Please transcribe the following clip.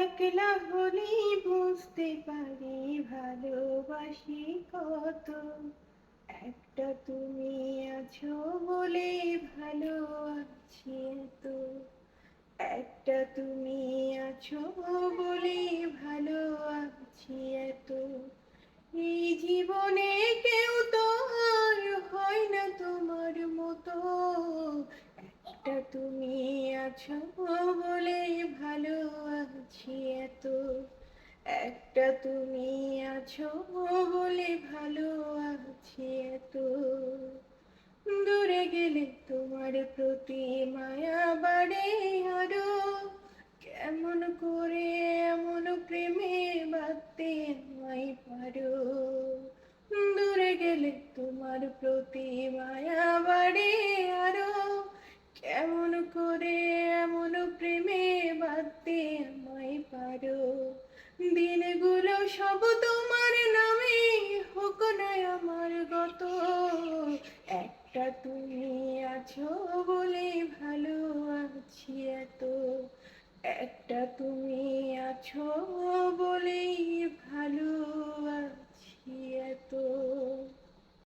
একলা হলেই বুঝতে পারি ভালোবাসি কত। একটা তুমি আছো বলে ভালো আছি এত। একটা তুমি আছো বলে ভালো আছি এত। এই জীবনে কেউ তো আর হয় না তোমার মতো। একটা তুমি আছো বলে ভালো আছি এত। একটা তুমি আছো বলে ভালো আছি এত। দূরে গেলে তোমার প্রতি মায়া বাড়ে আরো। কেমন করে এমন প্রেমে বাঁধতে আমায় পারো। দূরে গেলে তোমার প্রতি মায়া বাড়ে আরো। কেমন করে এমন প্রেমে বাঁধতে আমায় পারো। দিনগুলো সব তোমার নামে হোক না আমার গত। একটা তুমি আছো বলে ভালো আছি এত। একটা তুমি আছো